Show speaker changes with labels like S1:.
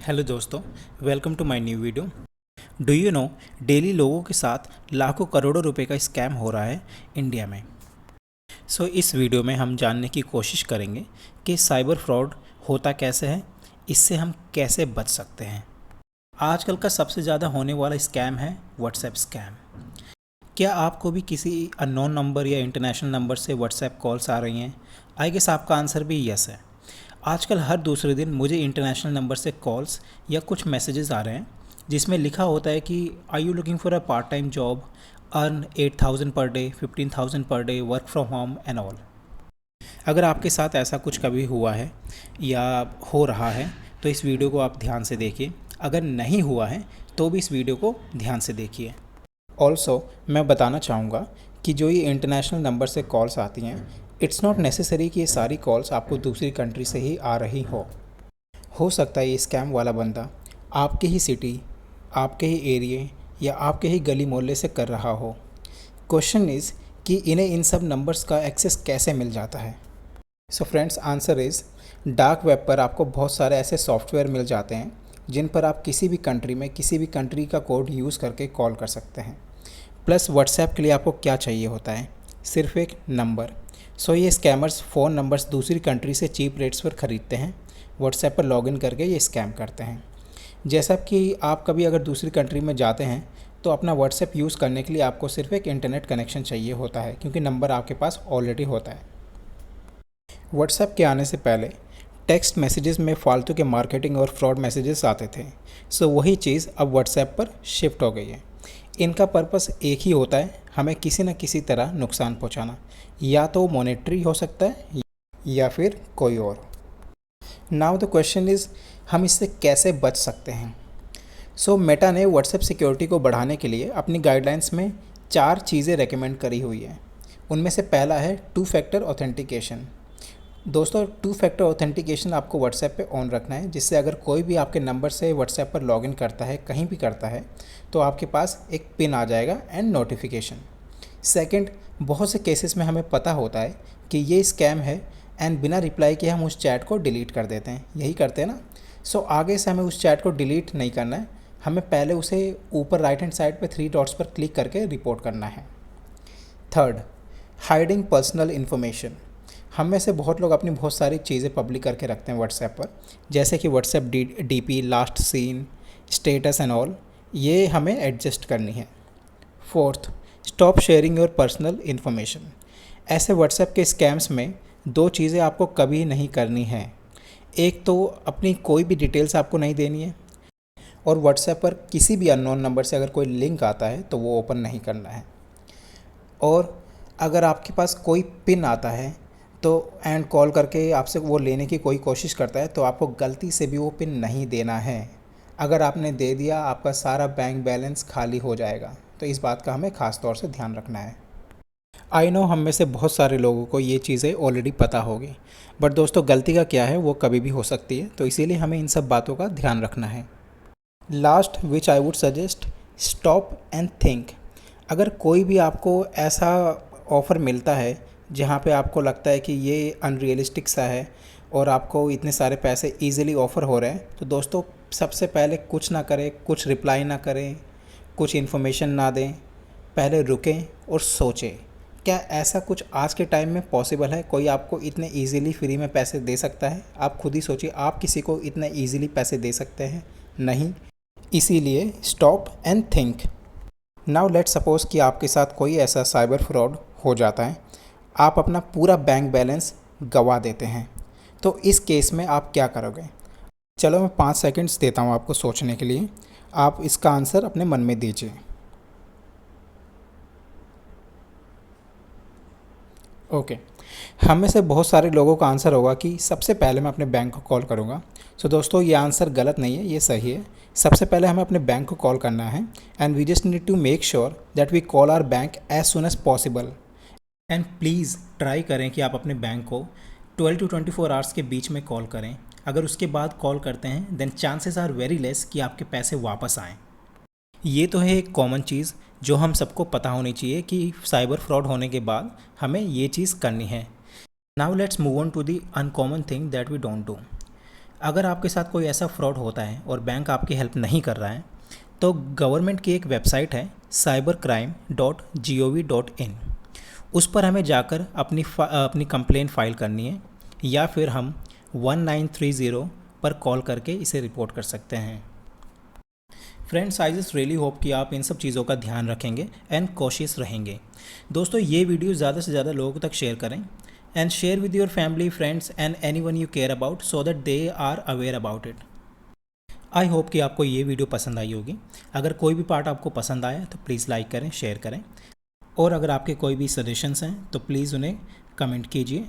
S1: Hello दोस्तों, welcome to my new video. Do you know, daily लोगों के साथ लाखों करोड़ों रुपए का स्कैम हो रहा है इंडिया में। इस वीडियो में हम जानने की कोशिश करेंगे कि साइबर फ्रॉड होता कैसे है, इससे हम कैसे बच सकते हैं। आजकल का सबसे ज़्यादा होने वाला स्कैम है व्हाट्सएप स्कैम। क्या आपको भी किसी अननोन नंबर या इंटरनेशनल नंबर से व्हाट्सएप कॉल्स आ रही हैं? आई गेस आपका आंसर भी यस है। आजकल हर दूसरे दिन मुझे इंटरनेशनल नंबर से कॉल्स या कुछ मैसेजेस आ रहे हैं जिसमें लिखा होता है कि I you looking for a part time job, earn 8,000 per day, 15,000 per day, work from home and all. अगर आपके साथ ऐसा कुछ कभी हुआ है या हो रहा है तो इस वीडियो को आप ध्यान से देखिए। अगर नहीं हुआ है तो भी इस वीडियो को ध्यान से देखिए। ऑल्सो मैं बताना चाहूँगा कि जो ये इंटरनेशनल नंबर से कॉल्स आती हैं, इट्स नॉट नेसेसरी कि ये सारी कॉल्स आपको दूसरी कंट्री से ही आ रही हो सकता है ये स्कैम वाला बंदा आपके ही सिटी, आपके ही एरिए या आपके ही गली मोहल्ले से कर रहा हो। क्वेश्चन इज़ कि इन्हें इन सब नंबर्स का एक्सेस कैसे मिल जाता है। So friends, answer is dark web पर आपको बहुत सारे ऐसे सॉफ्टवेयर मिल जाते हैं जिन पर आप किसी भी कंट्री में किसी भी कंट्री का कोड यूज़ करके कॉल कर सकते हैं। प्लस व्हाट्सएप के लिए आपको क्या चाहिए होता है, सिर्फ एक नंबर। ये स्कैमर्स फ़ोन नंबर्स दूसरी कंट्री से चीप रेट्स पर ख़रीदते हैं, व्हाट्सएप पर लॉगिन करके ये स्कैम करते हैं। जैसा कि आप कभी अगर दूसरी कंट्री में जाते हैं तो अपना व्हाट्सएप यूज़ करने के लिए आपको सिर्फ एक इंटरनेट कनेक्शन चाहिए होता है, क्योंकि नंबर आपके पास ऑलरेडी होता है। व्हाट्सएप के आने से पहले टेक्स्ट मैसेजेस में फालतू के मार्केटिंग और फ्रॉड मैसेजेस आते थे। वही चीज़ अब व्हाट्सएप पर शिफ्ट हो गई है। इनका पर्पस एक ही होता है, हमें किसी न किसी तरह नुकसान पहुंचाना। या तो मॉनेटरी हो सकता है या फिर कोई और। नाउ द क्वेश्चन इज़, हम इससे कैसे बच सकते हैं। मेटा ने व्हाट्सएप सिक्योरिटी को बढ़ाने के लिए अपनी गाइडलाइंस में 4 चीज़ें रेकमेंड करी हुई है। उनमें से पहला है 2 फैक्टर ऑथेंटिकेशन। दोस्तों, 2 फैक्टर ऑथेंटिकेशन आपको व्हाट्सएप पे ऑन रखना है, जिससे अगर कोई भी आपके नंबर से व्हाट्सएप पर लॉगिन करता है, कहीं भी करता है, तो आपके पास एक पिन आ जाएगा एंड नोटिफिकेशन। सेकंड, बहुत से केसेस में हमें पता होता है कि ये स्कैम है एंड बिना रिप्लाई के हम उस चैट को डिलीट कर देते हैं। यही करते हैं ना। आगे से हमें उस चैट को डिलीट नहीं करना है, हमें पहले उसे ऊपर राइट हैंड साइड पे 3 डॉट्स पर क्लिक करके रिपोर्ट करना है। Third, hiding personal information. हम में से बहुत लोग अपनी बहुत सारी चीज़ें पब्लिक करके रखते हैं व्हाट्सएप पर, जैसे कि WhatsApp DP, last seen, status and all. ये हमें एडजस्ट करनी है। Fourth, stop sharing your personal information. ऐसे व्हाट्सएप के स्कैम्स में 2 चीज़ें आपको कभी नहीं करनी है। एक तो अपनी कोई भी डिटेल्स आपको नहीं देनी है, और व्हाट्सएप पर किसी भी अननोन नंबर से अगर कोई लिंक आता है तो वो ओपन नहीं करना है। और अगर आपके पास कोई पिन आता है तो एंड कॉल करके आपसे वो लेने की कोई कोशिश करता है, तो आपको गलती से भी वो पिन नहीं देना है। अगर आपने दे दिया, आपका सारा बैंक बैलेंस खाली हो जाएगा। तो इस बात का हमें ख़ास तौर से ध्यान रखना है। आई नो हम में से बहुत सारे लोगों को ये चीज़ें ऑलरेडी पता होगी, बट दोस्तों गलती का क्या है वो कभी भी हो सकती है, तो इसीलिए हमें इन सब बातों का ध्यान रखना है। Last which I would suggest, stop and think. अगर कोई भी आपको ऐसा ऑफ़र मिलता है जहाँ पे आपको लगता है कि ये अनरियलिस्टिक सा है और आपको इतने सारे पैसे ईज़िली ऑफ़र हो रहे हैं, तो दोस्तों सबसे पहले कुछ ना करें, कुछ रिप्लाई ना करें, कुछ इन्फॉर्मेशन ना दें, पहले रुकें और सोचें, क्या ऐसा कुछ आज के टाइम में पॉसिबल है? कोई आपको इतने ईज़िली फ्री में पैसे दे सकता है? आप खुद ही सोचिए, आप किसी को इतने ईज़िली पैसे दे सकते हैं? नहीं। इसीलिए stop and think. Now let's suppose कि आपके साथ कोई ऐसा साइबर फ्रॉड हो जाता है, आप अपना पूरा बैंक बैलेंस गंवा देते हैं, तो इस केस में आप क्या करोगे? चलो मैं 5 सेकंड्स देता हूँ आपको सोचने के लिए, आप इसका आंसर अपने मन में दीजिए। ओके, हम में से बहुत सारे लोगों का आंसर होगा कि सबसे पहले मैं अपने बैंक को कॉल करूँगा। दोस्तों ये आंसर गलत नहीं है, ये सही है। सबसे पहले हमें अपने बैंक को कॉल करना है and we just need to make sure that we call our bank as soon as possible. And please try करें कि आप अपने बैंक को 12 to 24 आवर्स के बीच में कॉल करें। अगर उसके बाद कॉल करते हैं then chances are very less कि आपके पैसे वापस आएँ। ये तो है एक कॉमन चीज़ जो हम सबको पता होनी चाहिए कि साइबर फ्रॉड होने के बाद हमें ये चीज़ करनी है। Now let's move on to the uncommon thing that we don't do. अगर आपके साथ कोई ऐसा फ्रॉड होता है और बैंक आपकी हेल्प नहीं कर रहा है तो गवर्नमेंट की एक वेबसाइट है cybercrime.gov.in। उस पर हमें जाकर अपनी कंप्लेन फाइल करनी है या फिर हम 1930 पर कॉल करके इसे रिपोर्ट कर सकते हैं। Friends, I just really hope कि आप इन सब चीज़ों का ध्यान रखेंगे एंड कॉशियस रहेंगे। दोस्तों, ये वीडियो ज़्यादा से ज़्यादा लोगों तक शेयर करें and share with your family, friends and anyone you care about so that they are aware about it. I hope कि आपको ये वीडियो पसंद आई होगी। अगर कोई भी पार्ट आपको पसंद आया तो प्लीज़ लाइक करें, शेयर करें, और अगर आपके कोई भी सजेशंस हैं तो प्लीज़ उन्हें कमेंट कीजिए